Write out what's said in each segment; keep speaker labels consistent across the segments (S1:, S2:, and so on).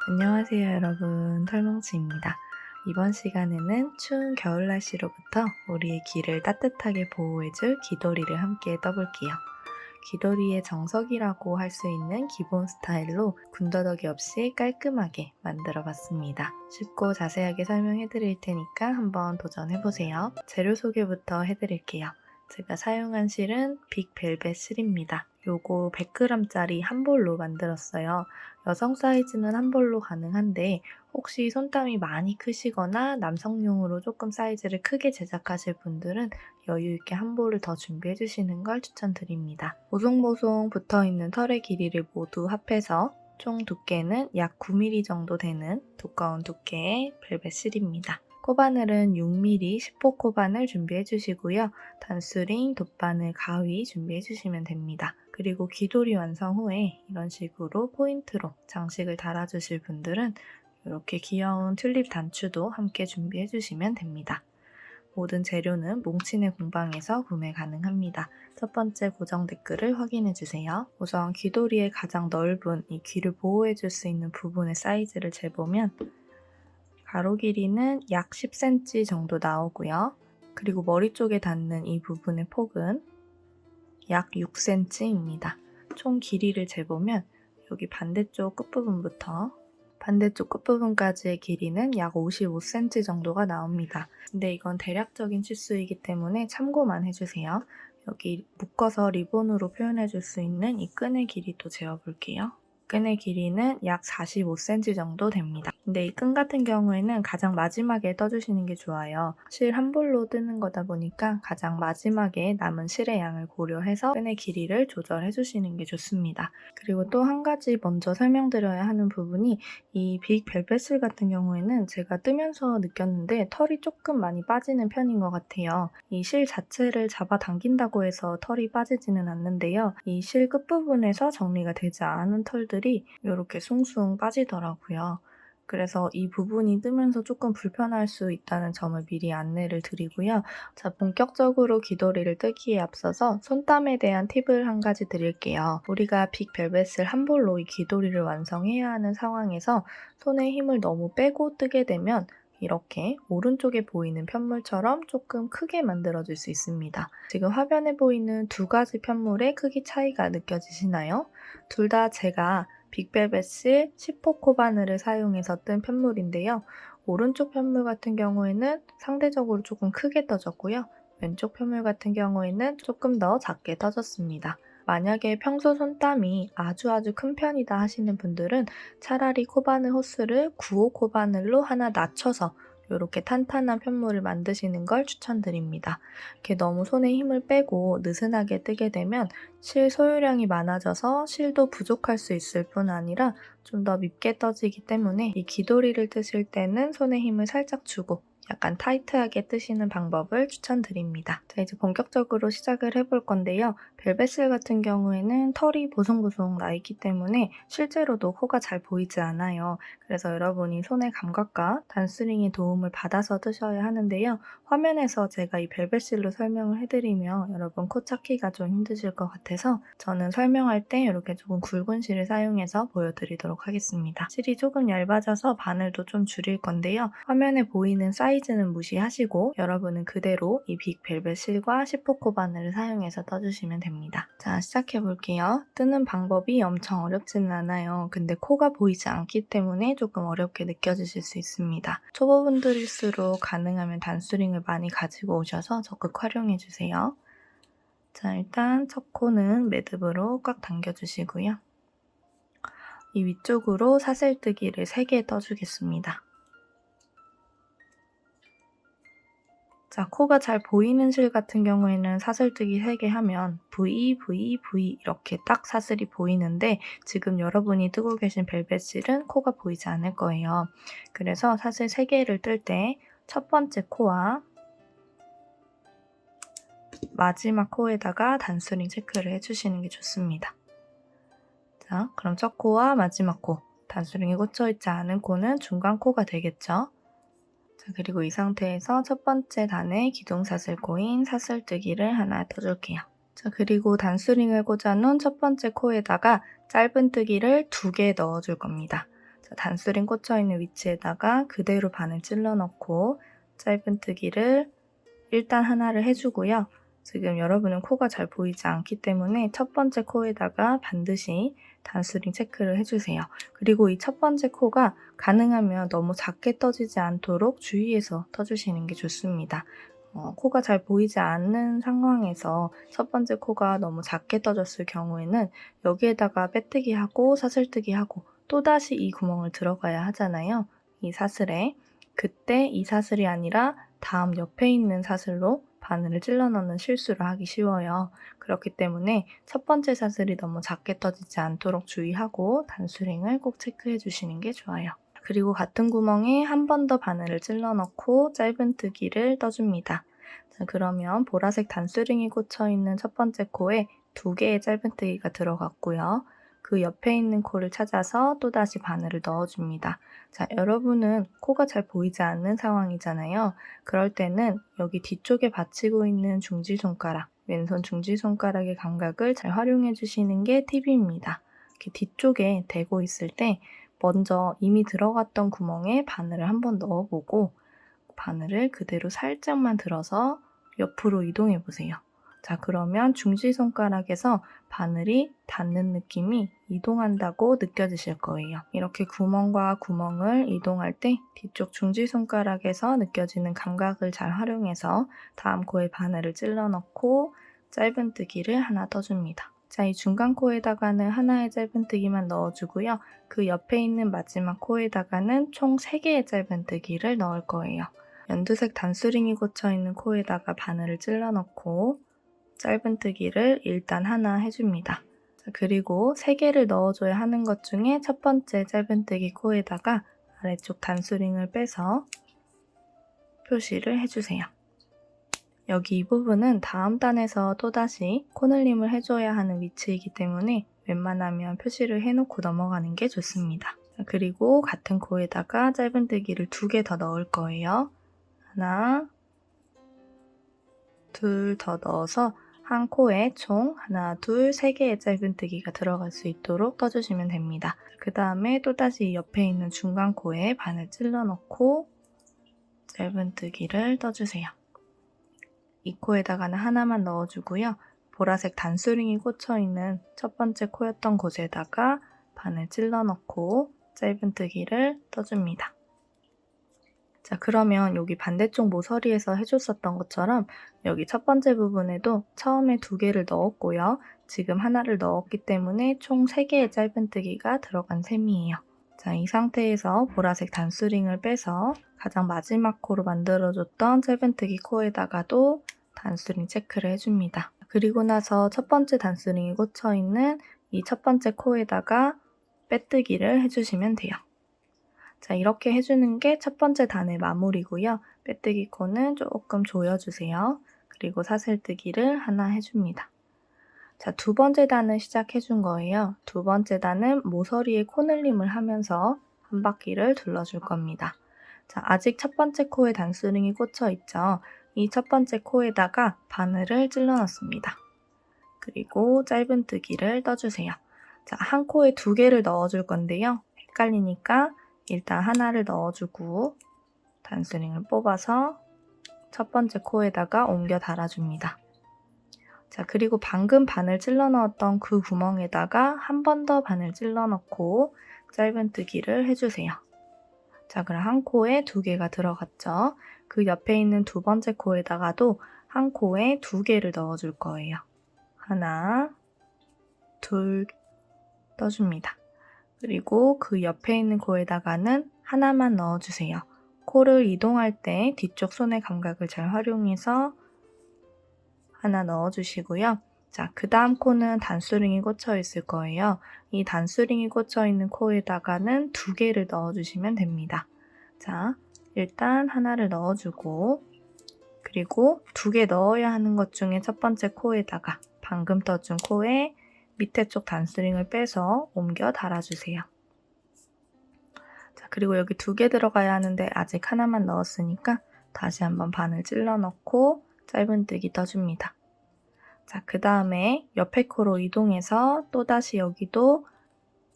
S1: 안녕하세요 여러분, 털뭉치입니다. 이번 시간에는 추운 겨울 날씨로부터 우리의 귀를 따뜻하게 보호해줄 귀도리를 함께 떠볼게요. 귀도리의 정석이라고 할 수 있는 기본 스타일로 군더더기 없이 깔끔하게 만들어 봤습니다. 쉽고 자세하게 설명해 드릴 테니까 한번 도전해보세요. 재료 소개부터 해드릴게요. 제가 사용한 실은 빅벨벳 실입니다. 요거 100g짜리 한 볼로 만들었어요. 여성 사이즈는 한 볼로 가능한데 혹시 손땀이 많이 크시거나 남성용으로 조금 사이즈를 크게 제작하실 분들은 여유있게 한 볼을 더 준비해 주시는 걸 추천드립니다. 보송보송 붙어있는 털의 길이를 모두 합해서 총 두께는 약 9mm 정도 되는 두꺼운 두께의 벨벳 실입니다. 코바늘은 6mm 10호 코바늘 준비해 주시고요. 단수링, 돗바늘, 가위 준비해 주시면 됩니다. 그리고 귀도리 완성 후에 이런 식으로 포인트로 장식을 달아주실 분들은 이렇게 귀여운 튤립 단추도 함께 준비해 주시면 됩니다. 모든 재료는 몽치네 공방에서 구매 가능합니다. 첫 번째 고정 댓글을 확인해 주세요. 우선 귀도리의 가장 넓은 이 귀를 보호해 줄 수 있는 부분의 사이즈를 재보면 가로 길이는 약 10cm 정도 나오고요. 그리고 머리 쪽에 닿는 이 부분의 폭은 약 6cm입니다. 총 길이를 재보면 여기 반대쪽 끝부분까지의 길이는 약 55cm 정도가 나옵니다. 근데 이건 대략적인 치수이기 때문에 참고만 해주세요. 여기 묶어서 리본으로 표현해줄 수 있는 이 끈의 길이도 재어볼게요. 끈의 길이는 약 45cm 정도 됩니다. 근데 이 끈 같은 경우에는 가장 마지막에 떠주시는 게 좋아요. 실 한 볼로 뜨는 거다 보니까 가장 마지막에 남은 실의 양을 고려해서 끈의 길이를 조절해 주시는 게 좋습니다. 그리고 또 한 가지 먼저 설명드려야 하는 부분이 이 빅 벨벳실 같은 경우에는 제가 뜨면서 느꼈는데 털이 조금 많이 빠지는 편인 것 같아요. 이 실 자체를 잡아당긴다고 해서 털이 빠지지는 않는데요. 이 실 끝부분에서 정리가 되지 않은 털들이 이렇게 숭숭 빠지더라고요. 그래서 이 부분이 뜨면서 조금 불편할 수 있다는 점을 미리 안내를 드리고요. 자, 본격적으로 귀도리를 뜨기에 앞서서 손땀에 대한 팁을 한 가지 드릴게요. 우리가 빅 벨벳을 한 볼로 이 귀도리를 완성해야 하는 상황에서 손에 힘을 너무 빼고 뜨게 되면 이렇게 오른쪽에 보이는 편물처럼 조금 크게 만들어질 수 있습니다. 지금 화면에 보이는 두 가지 편물의 크기 차이가 느껴지시나요? 둘 다 제가 빅벨벳을 10호 코바늘을 사용해서 뜬 편물인데요. 오른쪽 편물 같은 경우에는 상대적으로 조금 크게 떠졌고요. 왼쪽 편물 같은 경우에는 조금 더 작게 떠졌습니다. 만약에 평소 손땀이 아주 큰 편이다 하시는 분들은 차라리 코바늘 호스를 9호 코바늘로 하나 낮춰서 이렇게 탄탄한 편물을 만드시는 걸 추천드립니다. 이렇게 너무 손에 힘을 빼고 느슨하게 뜨게 되면 실 소유량이 많아져서 실도 부족할 수 있을 뿐 아니라 좀 더 밉게 떠지기 때문에 이 귀도리를 뜨실 때는 손에 힘을 살짝 주고 약간 타이트하게 뜨시는 방법을 추천드립니다. 자, 이제 본격적으로 시작을 해볼 건데요. 벨벳실 같은 경우에는 털이 보송보송 나 있기 때문에 실제로도 코가 잘 보이지 않아요. 그래서 여러분이 손의 감각과 단스링의 도움을 받아서 뜨셔야 하는데요. 화면에서 제가 이 벨벳실로 설명을 해드리면 여러분 코 찾기가 좀 힘드실 것 같아서 저는 설명할 때 이렇게 조금 굵은 실을 사용해서 보여드리도록 하겠습니다. 실이 조금 얇아져서 바늘도 좀 줄일 건데요. 화면에 보이는 사이즈는 무시하시고 여러분은 그대로 이 빅 벨벳 실과 10호 바늘을 사용해서 떠주시면 됩니다. 자, 시작해볼게요. 뜨는 방법이 엄청 어렵지는 않아요. 근데 코가 보이지 않기 때문에 조금 어렵게 느껴지실 수 있습니다. 초보분들일수록 가능하면 단수링을 많이 가지고 오셔서 적극 활용해주세요. 자, 일단 첫 코는 매듭으로 꽉 당겨주시고요. 이 위쪽으로 사슬뜨기를 3개 떠주겠습니다. 자, 코가 잘 보이는 실 같은 경우에는 사슬뜨기 3개 하면 V, V, V 이렇게 딱 사슬이 보이는데 지금 여러분이 뜨고 계신 벨벳 실은 코가 보이지 않을 거예요. 그래서 사슬 3개를 뜰 때 첫 번째 코와 마지막 코에다가 단수링 체크를 해주시는 게 좋습니다. 자, 그럼 첫 코와 마지막 코, 단수링이 꽂혀있지 않은 코는 중간 코가 되겠죠. 자, 그리고 이 상태에서 첫 번째 단에 기둥사슬 코인 사슬뜨기를 하나 떠줄게요. 자, 그리고 단수링을 꽂아놓은 첫 번째 코에다가 짧은 뜨기를 2개 넣어줄 겁니다. 자, 단수링 꽂혀있는 위치에다가 그대로 바늘 찔러 넣고 짧은뜨기를 일단 하나를 해주고요. 지금 여러분은 코가 잘 보이지 않기 때문에 첫 번째 코에다가 반드시 단수링 체크를 해주세요. 그리고 이 첫 번째 코가 가능하면 너무 작게 떠지지 않도록 주의해서 떠주시는 게 좋습니다. 코가 잘 보이지 않는 상황에서 첫 번째 코가 너무 작게 떠졌을 경우에는 여기에다가 빼뜨기 하고 사슬뜨기 하고 또다시 이 구멍을 들어가야 하잖아요. 이 사슬에. 그때 이 사슬이 아니라 다음 옆에 있는 사슬로 바늘을 찔러 넣는 실수를 하기 쉬워요. 그렇기 때문에 첫 번째 사슬이 너무 작게 떠지지 않도록 주의하고 단수링을 꼭 체크해 주시는 게 좋아요. 그리고 같은 구멍에 한 번 더 바늘을 찔러 넣고 짧은뜨기를 떠줍니다. 자, 그러면 보라색 단수링이 꽂혀있는 첫 번째 코에 2개의 짧은뜨기가 들어갔고요. 그 옆에 있는 코를 찾아서 또다시 바늘을 넣어줍니다. 자, 여러분은 코가 잘 보이지 않는 상황이잖아요. 그럴 때는 여기 뒤쪽에 받치고 있는 중지손가락, 왼손 중지손가락의 감각을 잘 활용해 주시는 게 팁입니다. 이렇게 뒤쪽에 대고 있을 때 먼저 이미 들어갔던 구멍에 바늘을 한번 넣어보고 바늘을 그대로 살짝만 들어서 옆으로 이동해 보세요. 자, 그러면 중지손가락에서 바늘이 닿는 느낌이 이동한다고 느껴지실 거예요. 이렇게 구멍과 구멍을 이동할 때 뒤쪽 중지손가락에서 느껴지는 감각을 잘 활용해서 다음 코에 바늘을 찔러 넣고 짧은뜨기를 하나 떠줍니다. 자, 이 중간 코에다가는 하나의 짧은뜨기만 넣어주고요. 그 옆에 있는 마지막 코에다가는 총 3개의 짧은뜨기를 넣을 거예요. 연두색 단수링이 꽂혀있는 코에다가 바늘을 찔러 넣고 짧은뜨기를 일단 하나 해줍니다. 자, 그리고 3개를 넣어줘야 하는 것 중에 첫 번째 짧은뜨기 코에다가 아래쪽 단수링을 빼서 표시를 해주세요. 여기 이 부분은 다음 단에서 또다시 코늘림을 해줘야 하는 위치이기 때문에 웬만하면 표시를 해놓고 넘어가는 게 좋습니다. 그리고 같은 코에다가 짧은뜨기를 2개 더 넣을 거예요. 하나, 둘 더 넣어서 한 코에 총 하나, 둘, 3개의 짧은뜨기가 들어갈 수 있도록 떠주시면 됩니다. 그 다음에 또다시 옆에 있는 중간 코에 바늘 찔러 넣고 짧은뜨기를 떠주세요. 이 코에다가는 하나만 넣어주고요. 보라색 단수링이 꽂혀있는 첫 번째 코였던 곳에다가 바늘 찔러 넣고 짧은뜨기를 떠줍니다. 자, 그러면 여기 반대쪽 모서리에서 해줬었던 것처럼 여기 첫 번째 부분에도 처음에 2개를 넣었고요. 지금 하나를 넣었기 때문에 총 3개의 짧은뜨기가 들어간 셈이에요. 자, 이 상태에서 보라색 단수링을 빼서 가장 마지막 코로 만들어줬던 짧은뜨기 코에다가도 단수링 체크를 해줍니다. 그리고 나서 첫 번째 단수링이 꽂혀있는 이 첫 번째 코에다가 빼뜨기를 해주시면 돼요. 자, 이렇게 해주는 게 첫 번째 단의 마무리고요. 빼뜨기 코는 조금 조여주세요. 그리고 사슬뜨기를 하나 해줍니다. 자, 두 번째 단을 시작해준 거예요. 두 번째 단은 모서리에 코늘림을 하면서 한 바퀴를 둘러줄 겁니다. 자, 아직 첫 번째 코에 단수링이 꽂혀 있죠. 이 첫 번째 코에다가 바늘을 찔러 넣습니다. 그리고 짧은뜨기를 떠주세요. 자, 한 코에 2개를 넣어줄 건데요. 헷갈리니까 일단 하나를 넣어주고 단수링을 뽑아서 첫 번째 코에다가 옮겨 달아줍니다. 자, 그리고 방금 바늘 찔러 넣었던 그 구멍에다가 한 번 더 바늘 찔러 넣고 짧은뜨기를 해주세요. 자, 그럼 한 코에 2개가 들어갔죠. 그 옆에 있는 두 번째 코에다가도 한 코에 2개를 넣어줄 거예요. 하나, 둘 떠줍니다. 그리고 그 옆에 있는 코에다가는 하나만 넣어주세요. 코를 이동할 때 뒤쪽 손의 감각을 잘 활용해서 하나 넣어주시고요. 자, 그 다음 코는 단수링이 꽂혀 있을 거예요. 이 단수링이 꽂혀 있는 코에다가는 2개를 넣어주시면 됩니다. 자, 일단 하나를 넣어주고 그리고 2개 넣어야 하는 것 중에 첫 번째 코에다가 방금 떠준 코에 밑에 쪽 단수링을 빼서 옮겨 달아주세요. 자, 그리고 여기 2개 들어가야 하는데 아직 하나만 넣었으니까 다시 한번 바늘 찔러 넣고 짧은뜨기 떠줍니다. 자, 그 다음에 옆에 코로 이동해서 또다시 여기도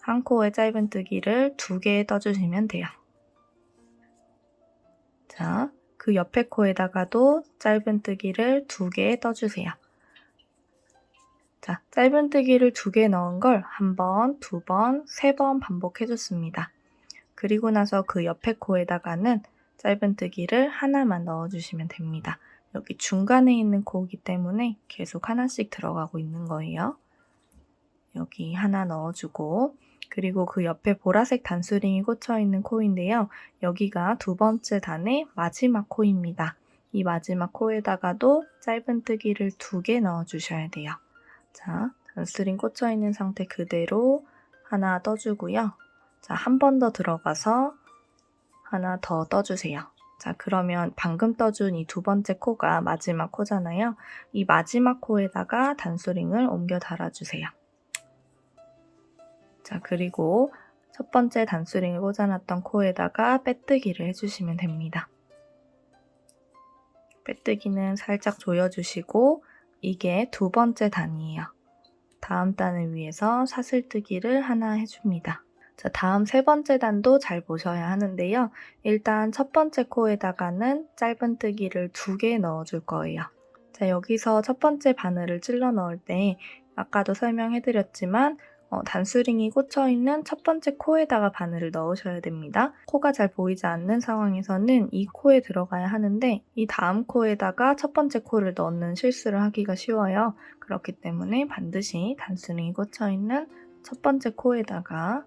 S1: 한 코에 짧은뜨기를 2개 떠주시면 돼요. 자, 그 옆에 코에다가도 짧은뜨기를 2개 떠주세요. 자, 짧은뜨기를 2개 넣은 걸 1번, 2번, 3번 반복해줬습니다. 그리고 나서 그 옆에 코에다가는 짧은뜨기를 하나만 넣어주시면 됩니다. 여기 중간에 있는 코이기 때문에 계속 하나씩 들어가고 있는 거예요. 여기 하나 넣어주고, 그리고 그 옆에 보라색 단수링이 꽂혀있는 코인데요. 여기가 2번째 단의 마지막 코입니다. 이 마지막 코에다가도 짧은뜨기를 2개 넣어주셔야 돼요. 자, 단수링 꽂혀있는 상태 그대로 하나 떠주고요. 자, 한 번 더 들어가서 하나 더 떠주세요. 자, 그러면 방금 떠준 이 2번째 코가 마지막 코잖아요. 이 마지막 코에다가 단수링을 옮겨 달아주세요. 자, 그리고 첫 번째 단수링을 꽂아놨던 코에다가 빼뜨기를 해주시면 됩니다. 빼뜨기는 살짝 조여주시고 이게 2번째 단이에요. 다음 단을 위해서 사슬뜨기를 하나 해줍니다. 자, 다음 3번째 단도 잘 보셔야 하는데요. 일단 첫 번째 코에다가는 짧은뜨기를 2개 넣어줄 거예요. 자, 여기서 첫 번째 바늘을 찔러 넣을 때 아까도 설명해드렸지만 단수링이 꽂혀있는 첫 번째 코에다가 바늘을 넣으셔야 됩니다. 코가 잘 보이지 않는 상황에서는 이 코에 들어가야 하는데 이 다음 코에다가 첫 번째 코를 넣는 실수를 하기가 쉬워요. 그렇기 때문에 반드시 단수링이 꽂혀있는 첫 번째 코에다가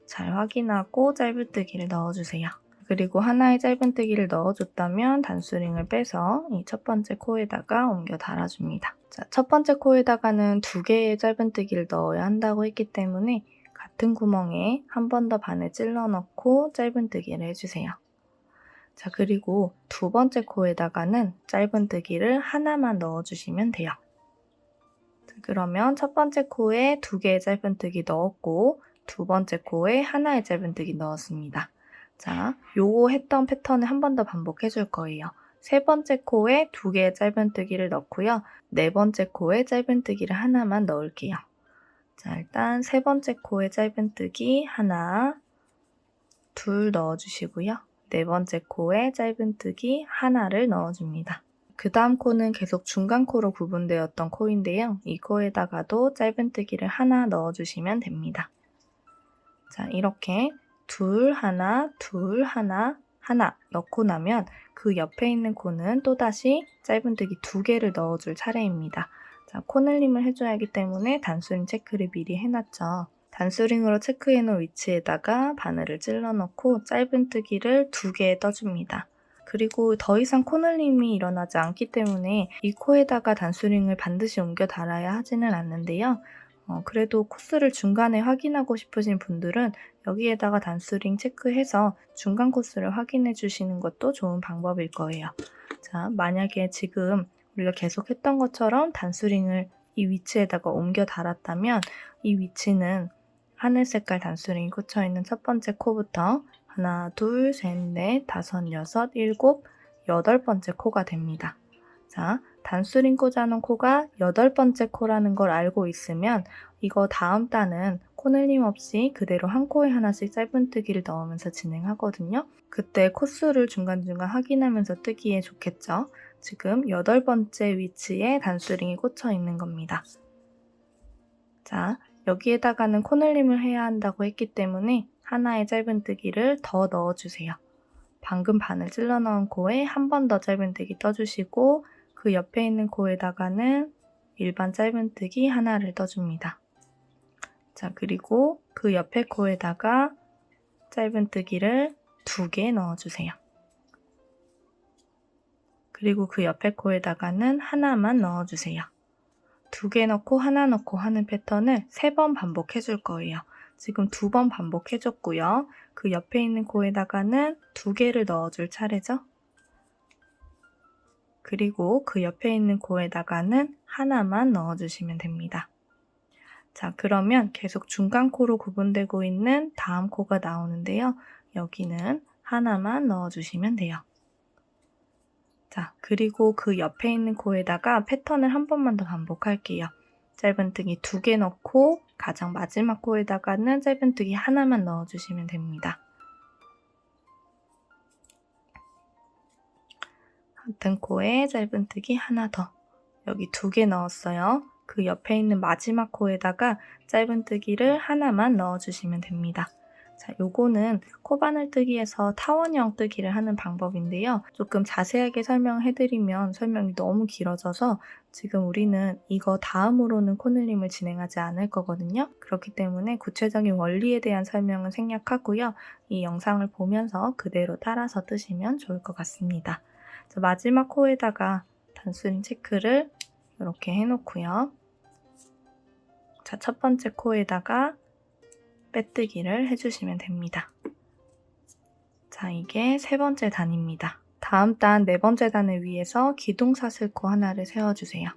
S1: 잘 확인하고 짧은뜨기를 넣어주세요. 그리고 하나의 짧은뜨기를 넣어줬다면 단수링을 빼서 이 첫 번째 코에다가 옮겨 달아줍니다. 자, 첫 번째 코에다가는 2개의 짧은뜨기를 넣어야 한다고 했기 때문에 같은 구멍에 한 번 더 바늘 찔러 넣고 짧은뜨기를 해주세요. 자, 그리고 2번째 코에다가는 짧은뜨기를 하나만 넣어주시면 돼요. 자, 그러면 첫 번째 코에 2개의 짧은뜨기 넣었고 2번째 코에 하나의 짧은뜨기 넣었습니다. 자, 요거 했던 패턴을 한 번 더 반복해 줄 거예요. 3번째 코에 2개의 짧은뜨기를 넣고요. 4번째 코에 짧은뜨기를 하나만 넣을게요. 자, 일단 3번째 코에 짧은뜨기 하나, 둘 넣어주시고요. 4번째 코에 짧은뜨기 하나를 넣어줍니다. 그 다음 코는 계속 중간 코로 구분되었던 코인데요. 이 코에다가도 짧은뜨기를 하나 넣어주시면 됩니다. 자, 이렇게 둘, 하나, 둘, 하나, 하나 넣고 나면 그 옆에 있는 코는 또다시 짧은뜨기 2개를 넣어줄 차례입니다. 자, 코늘림을 해줘야 하기 때문에 단수링 체크를 미리 해놨죠. 단수링으로 체크해놓은 위치에다가 바늘을 찔러 넣고 짧은뜨기를 2개 떠줍니다. 그리고 더 이상 코늘림이 일어나지 않기 때문에 이 코에다가 단수링을 반드시 옮겨 달아야 하지는 않는데요. 그래도 코스를 중간에 확인하고 싶으신 분들은 여기에다가 단수링 체크해서 중간 코스를 확인해 주시는 것도 좋은 방법일 거예요. 자, 만약에 지금 우리가 계속 했던 것처럼 단수링을 이 위치에다가 옮겨 달았다면 이 위치는 하늘 색깔 단수링이 꽂혀있는 첫 번째 코부터 하나, 둘, 셋, 넷, 다섯, 여섯, 일곱, 8번째 코가 됩니다. 자, 단수링 꽂아놓은 코가 8번째 코라는 걸 알고 있으면 이거 다음 단은 코늘림 없이 그대로 한 코에 하나씩 짧은뜨기를 넣으면서 진행하거든요. 그때 코수를 중간중간 확인하면서 뜨기에 좋겠죠. 지금 8번째 위치에 단수링이 꽂혀 있는 겁니다. 자, 여기에다가는 코늘림을 해야 한다고 했기 때문에 하나의 짧은뜨기를 더 넣어주세요. 방금 바늘 찔러 넣은 코에 한 번 더 짧은뜨기 떠주시고 그 옆에 있는 코에다가는 일반 짧은뜨기 하나를 떠줍니다. 자, 그리고 그 옆에 코에다가 짧은뜨기를 2개 넣어주세요. 그리고 그 옆에 코에다가는 하나만 넣어주세요. 2개 넣고 하나 넣고 하는 패턴을 3번 반복해 줄 거예요. 지금 2번 반복해 줬고요. 그 옆에 있는 코에다가는 2개를 넣어줄 차례죠. 그리고 그 옆에 있는 코에다가는 하나만 넣어주시면 됩니다. 자, 그러면 계속 중간 코로 구분되고 있는 다음 코가 나오는데요. 여기는 하나만 넣어주시면 돼요. 자, 그리고 그 옆에 있는 코에다가 패턴을 한 번만 더 반복할게요. 짧은뜨기 2개 넣고 가장 마지막 코에다가는 짧은뜨기 하나만 넣어주시면 됩니다. 같은 코에 짧은뜨기 하나 더. 여기 2개 넣었어요. 그 옆에 있는 마지막 코에다가 짧은뜨기를 하나만 넣어주시면 됩니다. 자, 요거는 코바늘뜨기에서 타원형 뜨기를 하는 방법인데요. 조금 자세하게 설명해드리면 설명이 너무 길어져서 지금 우리는 이거 다음으로는 코늘림을 진행하지 않을 거거든요. 그렇기 때문에 구체적인 원리에 대한 설명은 생략하고요. 이 영상을 보면서 그대로 따라서 뜨시면 좋을 것 같습니다. 자, 마지막 코에다가 단수링 체크를 이렇게 해놓고요. 자, 첫 번째 코에다가 빼뜨기를 해주시면 됩니다. 자, 이게 3번째 단입니다. 다음 단 4번째 단을 위해서 기둥사슬코 하나를 세워주세요.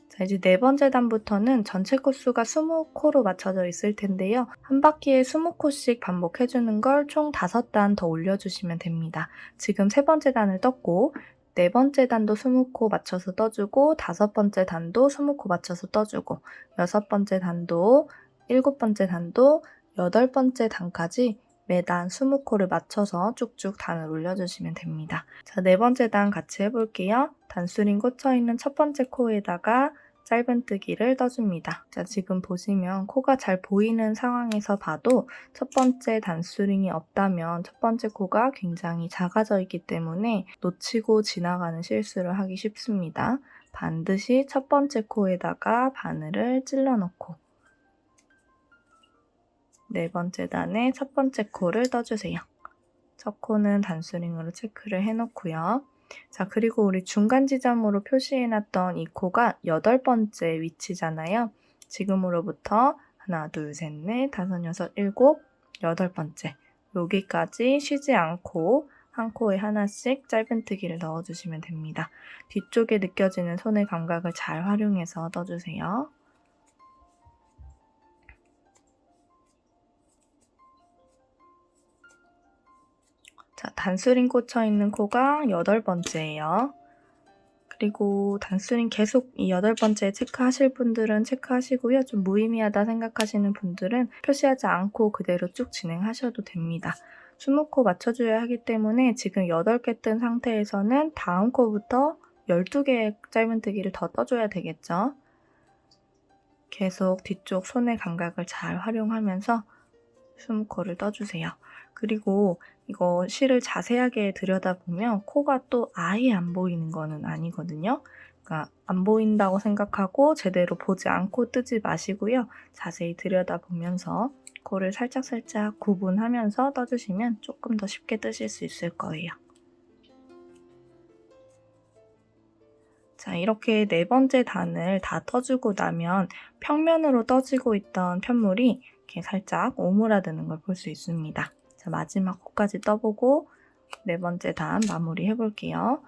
S1: 자, 이제 4번째 단부터는 전체 코수가 20코로 맞춰져 있을 텐데요. 한 바퀴에 20코씩 반복해주는 걸 총 5단 더 올려주시면 됩니다. 지금 3번째 단을 떴고 4번째 단도 20코 맞춰서 떠주고 5번째 단도 20코 맞춰서 떠주고 6번째 단도 7번째 단도 8번째 단까지 매단 20코를 맞춰서 쭉쭉 단을 올려주시면 됩니다. 자, 4번째 단 같이 해볼게요. 단수링 꽂혀있는 첫 번째 코에다가 짧은뜨기를 떠줍니다. 자, 지금 보시면 코가 잘 보이는 상황에서 봐도 첫 번째 단수링이 없다면 첫 번째 코가 굉장히 작아져 있기 때문에 놓치고 지나가는 실수를 하기 쉽습니다. 반드시 첫 번째 코에다가 바늘을 찔러 넣고 4번째 단에 첫 번째 코를 떠주세요. 첫 코는 단수링으로 체크를 해놓고요. 자, 그리고 우리 중간 지점으로 표시해놨던 이 코가 8번째 위치잖아요. 지금으로부터 하나, 둘, 셋, 넷, 다섯, 여섯, 일곱, 8번째. 여기까지 쉬지 않고 한 코에 하나씩 짧은뜨기를 넣어주시면 됩니다. 뒤쪽에 느껴지는 손의 감각을 잘 활용해서 떠주세요. 자, 단수링 꽂혀있는 코가 8번째예요. 그리고 단수링 계속 이 8번째 체크하실 분들은 체크하시고요. 좀 무의미하다 생각하시는 분들은 표시하지 않고 그대로 쭉 진행하셔도 됩니다. 20코 맞춰줘야 하기 때문에 지금 8개 뜬 상태에서는 다음 코부터 12개의 짧은뜨기를 더 떠줘야 되겠죠. 계속 뒤쪽 손의 감각을 잘 활용하면서 20코를 떠주세요. 그리고 이거 실을 자세하게 들여다보면 코가 또 아예 안 보이는 거는 아니거든요. 그러니까 안 보인다고 생각하고 제대로 보지 않고 뜨지 마시고요. 자세히 들여다보면서 코를 살짝살짝 구분하면서 떠주시면 조금 더 쉽게 뜨실 수 있을 거예요. 자, 이렇게 4번째 단을 다 떠주고 나면 평면으로 떠지고 있던 편물이 이렇게 살짝 오므라드는 걸 볼 수 있습니다. 자, 마지막 코까지 떠보고 4번째 단 마무리 해볼게요.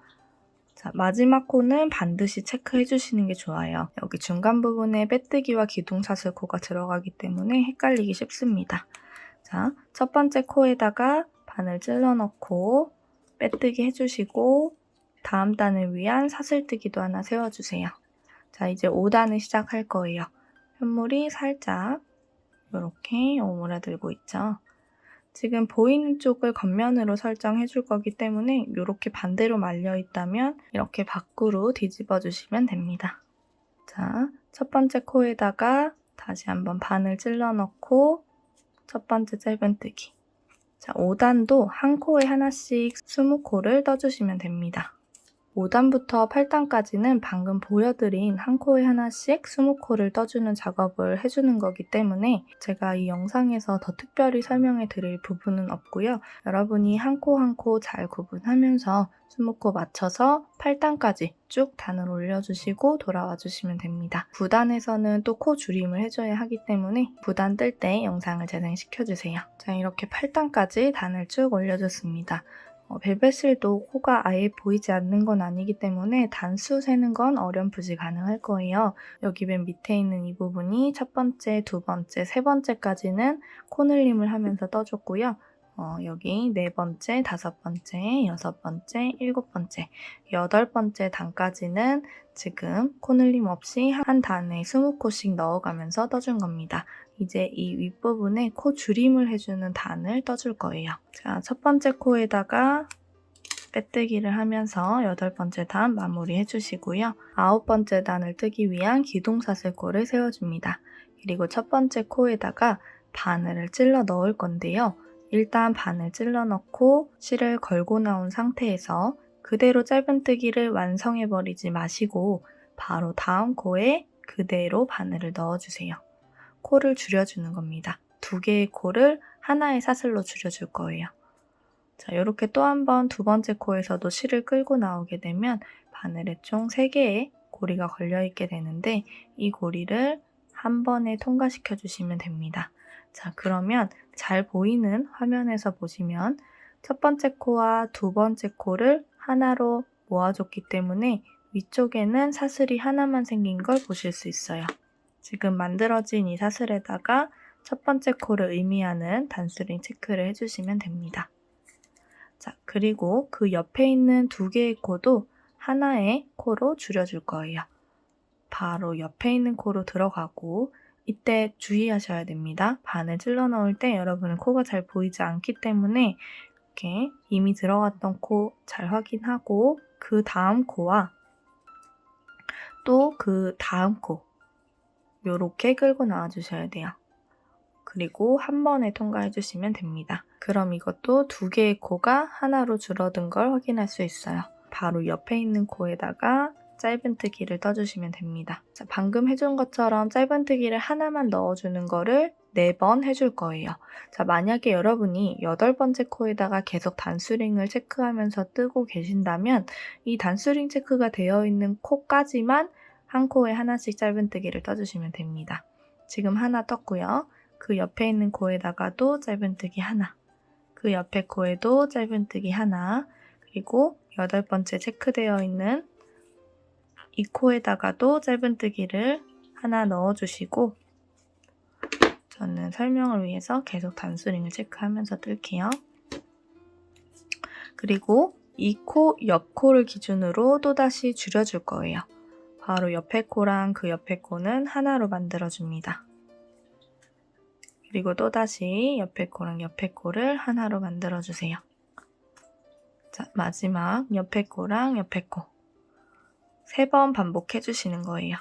S1: 자, 마지막 코는 반드시 체크해 주시는 게 좋아요. 여기 중간 부분에 빼뜨기와 기둥사슬 코가 들어가기 때문에 헷갈리기 쉽습니다. 자, 첫 번째 코에다가 바늘 찔러 넣고 빼뜨기 해주시고 다음 단을 위한 사슬뜨기도 하나 세워주세요. 자, 이제 5단을 시작할 거예요. 편물이 살짝 이렇게 오므라들고 있죠. 지금 보이는 쪽을 겉면으로 설정해 줄 거기 때문에 이렇게 반대로 말려 있다면 이렇게 밖으로 뒤집어 주시면 됩니다. 자, 첫 번째 코에다가 다시 한번 바늘 찔러 넣고 첫 번째 짧은뜨기. 자, 5단도 한 코에 하나씩 20코를 떠주시면 됩니다. 5단부터 8단까지는 방금 보여드린 한 코에 하나씩 20코를 떠주는 작업을 해주는 거기 때문에 제가 이 영상에서 더 특별히 설명해 드릴 부분은 없고요. 여러분이 한 코 한 코 잘 구분하면서 20코 맞춰서 8단까지 쭉 단을 올려주시고 돌아와 주시면 됩니다. 9단에서는 또 코 줄임을 해줘야 하기 때문에 9단 뜰 때 영상을 재생시켜주세요. 자, 이렇게 8단까지 단을 쭉 올려줬습니다. 벨벳실도 코가 아예 보이지 않는 건 아니기 때문에 단수 세는 건 어렴풋이 가능할 거예요. 여기 맨 밑에 있는 이 부분이 첫 번째, 두 번째, 세 번째까지는 코늘림을 하면서 떠줬고요. 여기 4번째, 5번째, 6번째, 7번째, 8번째 단까지는 지금 코늘림 없이 한 단에 20코씩 넣어가면서 떠준 겁니다. 이제 이 윗부분에 코 줄임을 해주는 단을 떠줄 거예요. 자, 첫 번째 코에다가 빼뜨기를 하면서 8번째 단 마무리 해주시고요. 9번째 단을 뜨기 위한 기둥사슬코를 세워줍니다. 그리고 첫 번째 코에다가 바늘을 찔러 넣을 건데요. 일단 바늘 찔러 넣고 실을 걸고 나온 상태에서 그대로 짧은뜨기를 완성해버리지 마시고 바로 다음 코에 그대로 바늘을 넣어주세요. 코를 줄여주는 겁니다. 2개의 코를 하나의 사슬로 줄여줄 거예요. 자, 이렇게 또 한 번 2번째 코에서도 실을 끌고 나오게 되면 바늘에 총 3개의 고리가 걸려있게 되는데 이 고리를 한 번에 통과시켜 주시면 됩니다. 자, 그러면 잘 보이는 화면에서 보시면 첫 번째 코와 2번째 코를 하나로 모아줬기 때문에 위쪽에는 사슬이 하나만 생긴 걸 보실 수 있어요. 지금 만들어진 이 사슬에다가 첫 번째 코를 의미하는 단수링 체크를 해주시면 됩니다. 자, 그리고 그 옆에 있는 2개의 코도 하나의 코로 줄여줄 거예요. 바로 옆에 있는 코로 들어가고 이때 주의하셔야 됩니다. 바늘 찔러 넣을 때 여러분은 코가 잘 보이지 않기 때문에 이렇게 이미 들어갔던 코 잘 확인하고 그 다음 코와 또 그 다음 코 요렇게 끌고 나와 주셔야 돼요. 그리고 한 번에 통과해 주시면 됩니다. 그럼 이것도 2개의 코가 하나로 줄어든 걸 확인할 수 있어요. 바로 옆에 있는 코에다가 짧은뜨기를 떠주시면 됩니다. 자, 방금 해준 것처럼 짧은뜨기를 하나만 넣어주는 거를 4번 해줄 거예요. 자, 만약에 여러분이 8번째 코에다가 계속 단수링을 체크하면서 뜨고 계신다면 이 단수링 체크가 되어 있는 코까지만 한 코에 하나씩 짧은뜨기를 떠주시면 됩니다. 지금 하나 떴고요. 그 옆에 있는 코에다가도 짧은뜨기 하나, 그 옆에 코에도 짧은뜨기 하나, 그리고 8번째 체크되어 있는 이 코에다가도 짧은뜨기를 하나 넣어주시고 저는 설명을 위해서 계속 단수링을 체크하면서 뜰게요. 그리고 이 코, 옆 코를 기준으로 또다시 줄여줄 거예요. 바로 옆에 코랑 그 옆에 코는 하나로 만들어줍니다. 그리고 또다시 옆에 코랑 옆에 코를 하나로 만들어주세요. 자, 마지막 옆에 코랑 옆에 코 3번 반복해 주시는 거예요.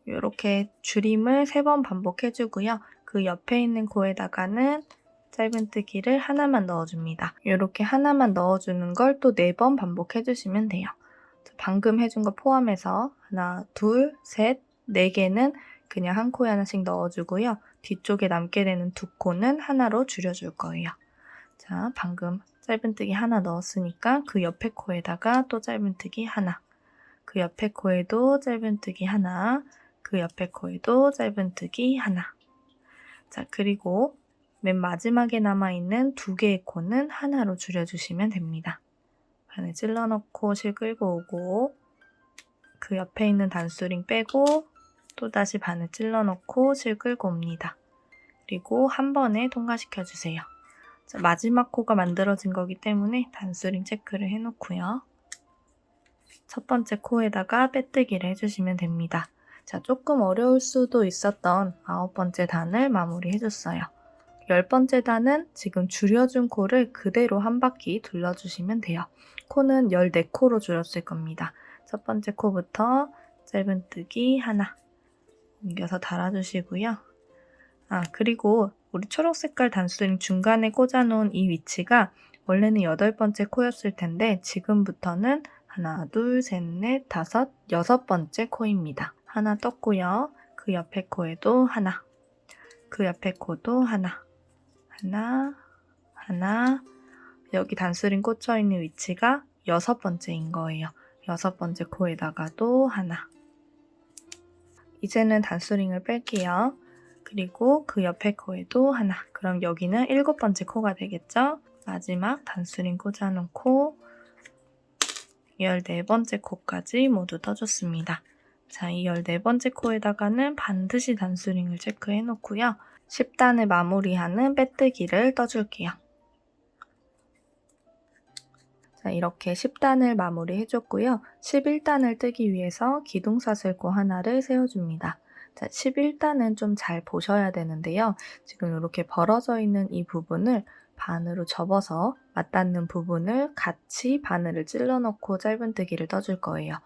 S1: 이렇게 줄임을 3번 반복해 주고요. 그 옆에 있는 코에다가는 짧은뜨기를 하나만 넣어줍니다. 이렇게 하나만 넣어주는 걸 또 4번 반복해 주시면 돼요. 방금 해준 거 포함해서 하나, 둘, 셋, 4개는 그냥 한 코에 하나씩 넣어주고요. 뒤쪽에 남게 되는 2코는 하나로 줄여줄 거예요. 자, 방금 짧은뜨기 하나 넣었으니까 그 옆에 코에다가 또 짧은뜨기 하나, 그 옆에 코에도 짧은뜨기 하나, 그 옆에 코에도 짧은뜨기 하나. 자, 그리고 맨 마지막에 남아있는 2개의 코는 하나로 줄여주시면 됩니다. 바늘 찔러 넣고 실 끌고 오고 그 옆에 있는 단수링 빼고 또다시 바늘 찔러 넣고 실 끌고 옵니다. 그리고 한 번에 통과시켜 주세요. 자, 마지막 코가 만들어진 거기 때문에 단수링 체크를 해놓고요. 첫 번째 코에다가 빼뜨기를 해주시면 됩니다. 자, 조금 어려울 수도 있었던 9번째 단을 마무리 해줬어요. 10번째 단은 지금 줄여준 코를 그대로 한 바퀴 둘러주시면 돼요. 코는 14코로 줄였을 겁니다. 첫 번째 코부터 짧은뜨기 하나 옮겨서 달아주시고요. 그리고 우리 초록색깔 단수링 중간에 꽂아놓은 이 위치가 원래는 8번째 코였을 텐데 지금부터는 하나, 둘, 셋, 넷, 다섯, 6번째 코입니다. 하나 떴고요. 그 옆에 코에도 하나, 그 옆에 코도 하나, 하나, 여기 단수링 꽂혀있는 위치가 6번째인 거예요. 6번째 코에다가도 하나. 이제는 단수링을 뺄게요. 그리고 그 옆에 코에도 하나. 그럼 여기는 7번째 코가 되겠죠? 마지막 단수링 꽂아놓고 14번째 코까지 모두 떠줬습니다. 자, 이 14번째 코에다가는 반드시 단수링을 체크해 놓고요. 10단을 마무리하는 빼뜨기를 떠줄게요. 자, 이렇게 10단을 마무리 해줬고요. 11단을 뜨기 위해서 기둥사슬코 하나를 세워줍니다. 자, 11단은 좀 잘 보셔야 되는데요. 지금 이렇게 벌어져 있는 이 부분을 반으로 접어서 맞닿는 부분을 같이 바늘을 찔러 넣고 짧은뜨기를 떠줄 거예요.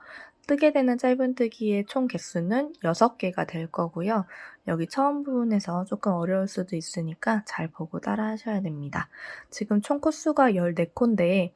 S1: 뜨게 되는 짧은뜨기의 총 개수는 6개가 될 거고요. 여기 처음 부분에서 조금 어려울 수도 있으니까 잘 보고 따라 하셔야 됩니다. 지금 총 코수가 14코인데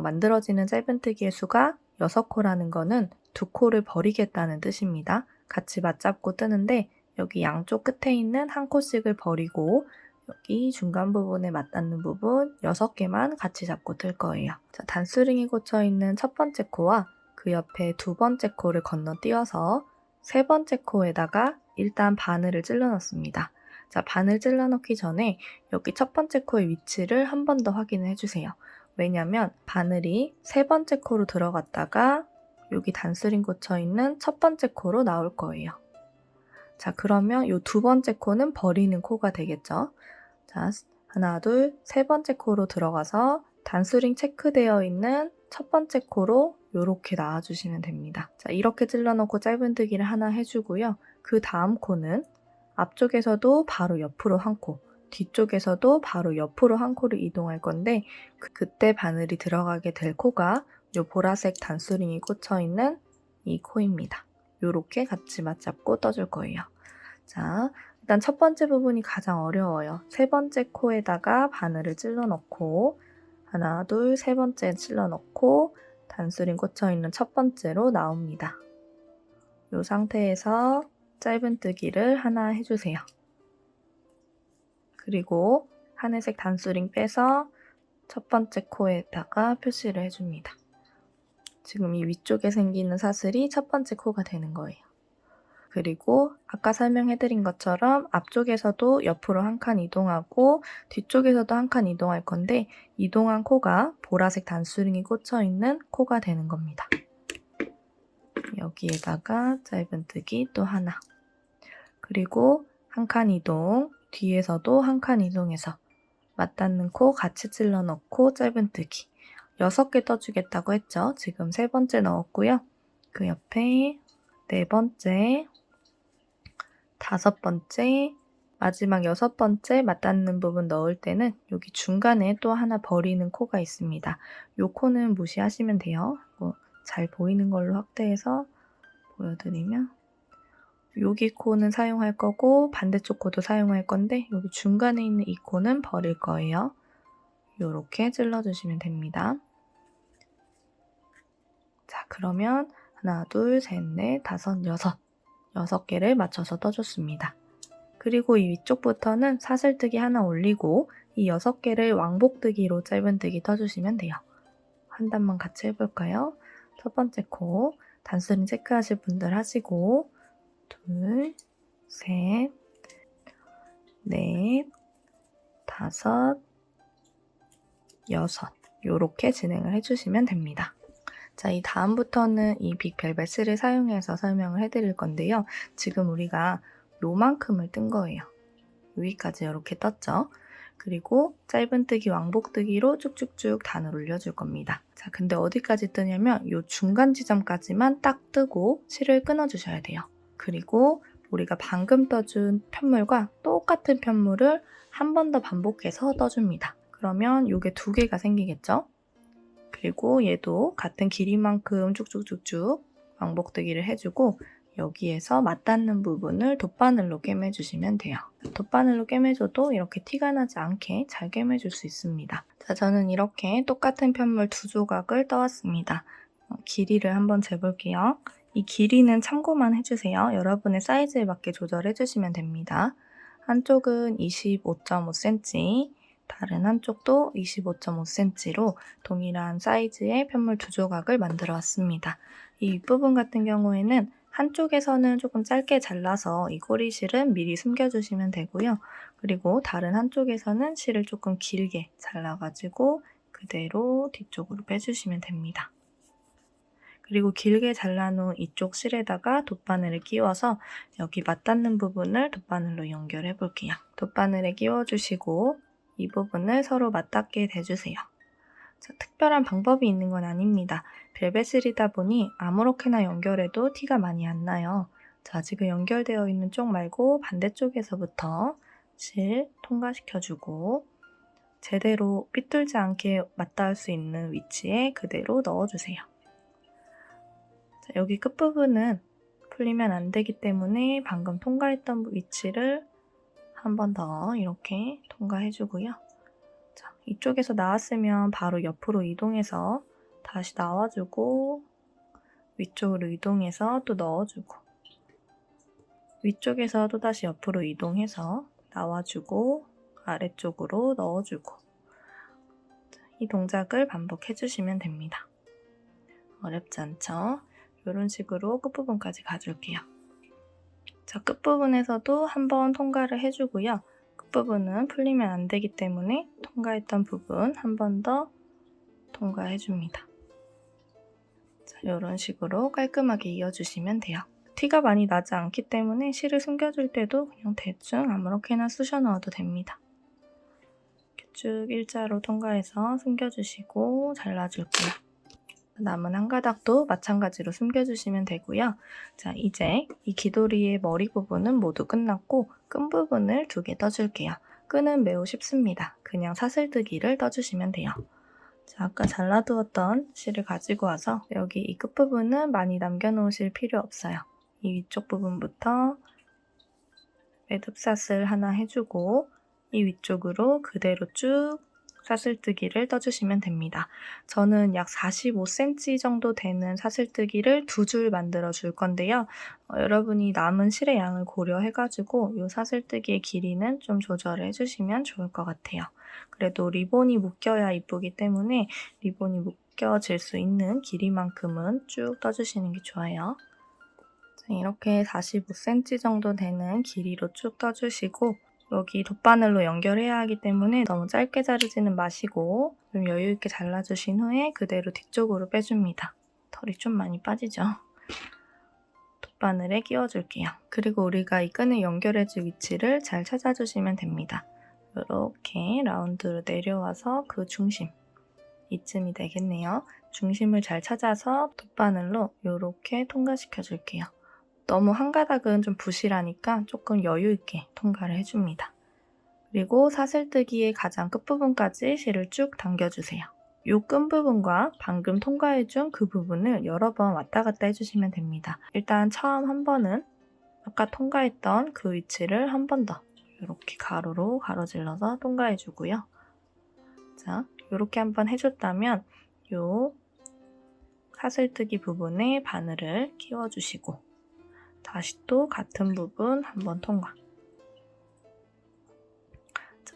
S1: 만들어지는 짧은뜨기의 수가 6코라는 거는 2코를 버리겠다는 뜻입니다. 같이 맞잡고 뜨는데 여기 양쪽 끝에 있는 한 코씩을 버리고 여기 중간 부분에 맞닿는 부분 6개만 같이 잡고 뜰 거예요. 자, 단수링이 꽂혀 있는 첫 번째 코와 그 옆에 두 번째 코를 건너뛰어서 세 번째 코에다가 일단 바늘을 찔러 넣습니다. 자, 바늘 찔러 넣기 전에 여기 첫 번째 코의 위치를 한 번 더 확인을 해주세요. 왜냐면 바늘이 세 번째 코로 들어갔다가 여기 단수링 꽂혀 있는 첫 번째 코로 나올 거예요. 자, 그러면 이 두 번째 코는 버리는 코가 되겠죠. 자, 하나, 둘, 세 번째 코로 들어가서 단수링 체크되어 있는 첫 번째 코로 이렇게 나와주시면 됩니다. 자, 이렇게 찔러놓고 짧은뜨기를 하나 해주고요. 그 다음 코는 앞쪽에서도 바로 옆으로 한 코, 뒤쪽에서도 바로 옆으로 한 코를 이동할 건데 그때 바늘이 들어가게 될 코가 이 보라색 단수링이 꽂혀 있는 이 코입니다. 이렇게 같이 맞잡고 떠줄 거예요. 자, 일단 첫 번째 부분이 가장 어려워요. 세 번째 코에다가 바늘을 찔러 넣고 하나, 둘, 세 번째 찔러 넣고 단수링 꽂혀 있는 첫 번째로 나옵니다. 이 상태에서 짧은뜨기를 하나 해주세요. 그리고 하늘색 단수링 빼서 첫 번째 코에다가 표시를 해줍니다. 지금 이 위쪽에 생기는 사슬이 첫 번째 코가 되는 거예요. 그리고 아까 설명해드린 것처럼 앞쪽에서도 옆으로 한 칸 이동하고 뒤쪽에서도 한 칸 이동할 건데 이동한 코가 보라색 단수링이 꽂혀 있는 코가 되는 겁니다. 여기에다가 짧은뜨기 또 하나. 그리고 한 칸 이동, 뒤에서도 한 칸 이동해서 맞닿는 코 같이 찔러 넣고 짧은뜨기. 6개 떠주겠다고 했죠. 지금 3번째 넣었고요. 그 옆에 4번째, 5번째, 마지막 6번째 맞닿는 부분 넣을 때는 여기 중간에 또 하나 버리는 코가 있습니다. 이 코는 무시하시면 돼요. 잘 보이는 걸로 확대해서 보여드리면 여기 코는 사용할 거고 반대쪽 코도 사용할 건데 여기 중간에 있는 이 코는 버릴 거예요. 이렇게 찔러주시면 됩니다. 자, 그러면 하나, 둘, 셋, 넷, 다섯, 여섯. 6개를 맞춰서 떠줬습니다. 그리고 이 위쪽부터는 사슬뜨기 하나 올리고 이 6개를 왕복뜨기로 짧은뜨기 떠주시면 돼요. 한 단만 같이 해볼까요? 첫 번째 코 단수링 체크하실 분들 하시고 둘, 셋, 넷, 다섯, 여섯 이렇게 진행을 해주시면 됩니다. 자, 이 다음부터는 이 빅벨벳3를 사용해서 설명을 해드릴 건데요. 지금 우리가 요만큼을 뜬 거예요. 여기까지 이렇게 떴죠. 그리고 짧은뜨기, 왕복뜨기로 쭉쭉쭉 단을 올려줄 겁니다. 자, 근데 어디까지 뜨냐면 이 중간 지점까지만 딱 뜨고 실을 끊어주셔야 돼요. 그리고 우리가 방금 떠준 편물과 똑같은 편물을 한 번 더 반복해서 떠줍니다. 그러면 이게 2개가 생기겠죠? 그리고 얘도 같은 길이만큼 쭉쭉쭉쭉 왕복뜨기를 해주고 여기에서 맞닿는 부분을 돗바늘로 꿰매주시면 돼요. 돗바늘로 꿰매줘도 이렇게 티가 나지 않게 잘 꿰매줄 수 있습니다. 자, 저는 이렇게 똑같은 편물 2조각을 떠왔습니다. 길이를 한번 재볼게요. 이 길이는 참고만 해주세요. 여러분의 사이즈에 맞게 조절해주시면 됩니다. 한쪽은 25.5cm, 다른 한쪽도 25.5cm로 동일한 사이즈의 편물 2조각을 만들어 왔습니다. 이 윗부분 같은 경우에는 한쪽에서는 조금 짧게 잘라서 이 꼬리실은 미리 숨겨주시면 되고요. 그리고 다른 한쪽에서는 실을 조금 길게 잘라가지고 그대로 뒤쪽으로 빼주시면 됩니다. 그리고 길게 잘라놓은 이쪽 실에다가 돗바늘을 끼워서 여기 맞닿는 부분을 돗바늘로 연결해 볼게요. 돗바늘에 끼워주시고 이 부분을 서로 맞닿게 대주세요. 자, 특별한 방법이 있는 건 아닙니다. 벨벳실이다 보니 아무렇게나 연결해도 티가 많이 안 나요. 자, 지금 연결되어 있는 쪽 말고 반대쪽에서부터 실 통과시켜주고 제대로 삐뚤지 않게 맞닿을 수 있는 위치에 그대로 넣어주세요. 자, 여기 끝부분은 풀리면 안 되기 때문에 방금 통과했던 위치를 한 번 더 이렇게 통과해주고요. 자, 이쪽에서 나왔으면 바로 옆으로 이동해서 다시 나와주고 위쪽으로 이동해서 또 넣어주고 위쪽에서 또다시 옆으로 이동해서 나와주고 아래쪽으로 넣어주고 이 동작을 반복해주시면 됩니다. 어렵지 않죠? 이런 식으로 끝부분까지 가줄게요. 자, 끝부분에서도 한번 통과를 해주고요. 끝부분은 풀리면 안 되기 때문에 통과했던 부분 한 번 더 통과해줍니다. 자, 이런 식으로 깔끔하게 이어주시면 돼요. 티가 많이 나지 않기 때문에 실을 숨겨줄 때도 그냥 대충 아무렇게나 쑤셔 넣어도 됩니다. 이렇게 쭉 일자로 통과해서 숨겨주시고 잘라줄게요. 남은 한 가닥도 마찬가지로 숨겨주시면 되고요. 자, 이제 이 귀도리의 머리 부분은 모두 끝났고 끈 부분을 2개 떠줄게요. 끈은 매우 쉽습니다. 그냥 사슬뜨기를 떠주시면 돼요. 자, 아까 잘라두었던 실을 가지고 와서 여기 이 끝부분은 많이 남겨놓으실 필요 없어요. 이 위쪽 부분부터 매듭사슬 하나 해주고 이 위쪽으로 그대로 쭉 사슬뜨기를 떠주시면 됩니다. 저는 약 45cm 정도 되는 사슬뜨기를 2줄 만들어 줄 건데요. 여러분이 남은 실의 양을 고려해가지고 이 사슬뜨기의 길이는 좀 조절을 해주시면 좋을 것 같아요. 그래도 리본이 묶여야 이쁘기 때문에 리본이 묶여질 수 있는 길이만큼은 쭉 떠주시는 게 좋아요. 자, 이렇게 45cm 정도 되는 길이로 쭉 떠주시고 여기 돗바늘로 연결해야 하기 때문에 너무 짧게 자르지는 마시고 좀 여유있게 잘라주신 후에 그대로 뒤쪽으로 빼줍니다. 털이 좀 많이 빠지죠? 돗바늘에 끼워줄게요. 그리고 우리가 이 끈을 연결해줄 위치를 잘 찾아주시면 됩니다. 이렇게 라운드로 내려와서 그 중심, 이쯤이 되겠네요. 중심을 잘 찾아서 돗바늘로 이렇게 통과시켜줄게요. 너무 한 가닥은 좀 부실하니까 조금 여유있게 통과를 해줍니다. 그리고 사슬뜨기의 가장 끝부분까지 실을 쭉 당겨주세요. 이 끈부분과 방금 통과해준 그 부분을 여러 번 왔다 갔다 해주시면 됩니다. 일단 처음 한 번은 아까 통과했던 그 위치를 한 번 더 이렇게 가로로 가로질러서 통과해주고요. 자, 이렇게 한번 해줬다면 이 사슬뜨기 부분에 바늘을 끼워주시고 다시 또 같은 부분 한번 통과.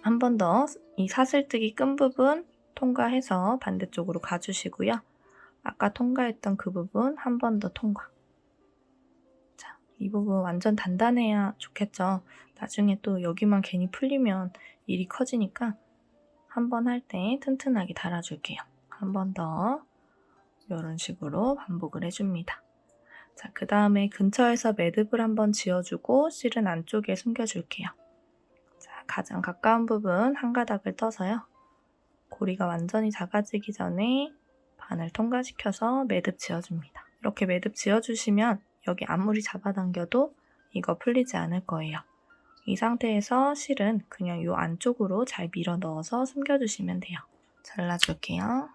S1: 한 번 더 이 사슬뜨기 끈 부분 통과해서 반대쪽으로 가주시고요. 아까 통과했던 그 부분 한 번 더 통과. 자, 이 부분 완전 단단해야 좋겠죠. 나중에 또 여기만 괜히 풀리면 일이 커지니까 한 번 할 때 튼튼하게 달아줄게요. 한 번 더 이런 식으로 반복을 해줍니다. 자, 그 다음에 근처에서 매듭을 한번 지어주고 실은 안쪽에 숨겨줄게요. 자, 가장 가까운 부분 한 가닥을 떠서요. 고리가 완전히 작아지기 전에 바늘 통과시켜서 매듭 지어줍니다. 이렇게 매듭 지어주시면 여기 아무리 잡아당겨도 이거 풀리지 않을 거예요. 이 상태에서 실은 그냥 이 안쪽으로 잘 밀어 넣어서 숨겨주시면 돼요. 잘라줄게요.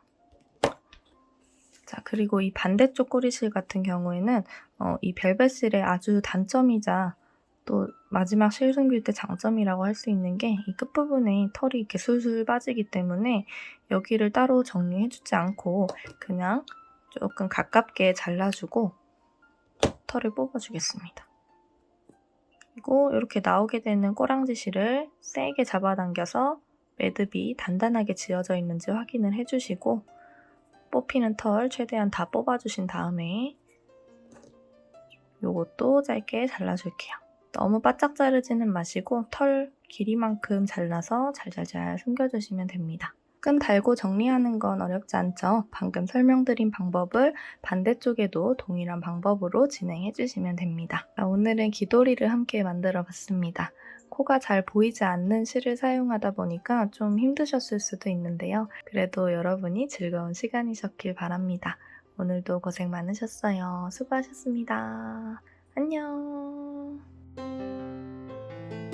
S1: 자, 그리고 이 반대쪽 꼬리실 같은 경우에는 이 벨벳실의 아주 단점이자 또 마지막 실 숨길 때 장점이라고 할 수 있는 게 이 끝부분에 털이 이렇게 술술 빠지기 때문에 여기를 따로 정리해주지 않고 그냥 조금 가깝게 잘라주고 털을 뽑아주겠습니다. 그리고 이렇게 나오게 되는 꼬랑지 실을 세게 잡아당겨서 매듭이 단단하게 지어져 있는지 확인을 해주시고 뽑히는 털 최대한 다 뽑아주신 다음에 요것도 짧게 잘라줄게요. 너무 바짝 자르지는 마시고 털 길이만큼 잘라서 잘잘잘 숨겨주시면 됩니다. 끈 달고 정리하는 건 어렵지 않죠? 방금 설명드린 방법을 반대쪽에도 동일한 방법으로 진행해 주시면 됩니다. 오늘은 귀도리를 함께 만들어 봤습니다. 코가 잘 보이지 않는 실을 사용하다 보니까 좀 힘드셨을 수도 있는데요. 그래도 여러분이 즐거운 시간이셨길 바랍니다. 오늘도 고생 많으셨어요. 수고하셨습니다. 안녕.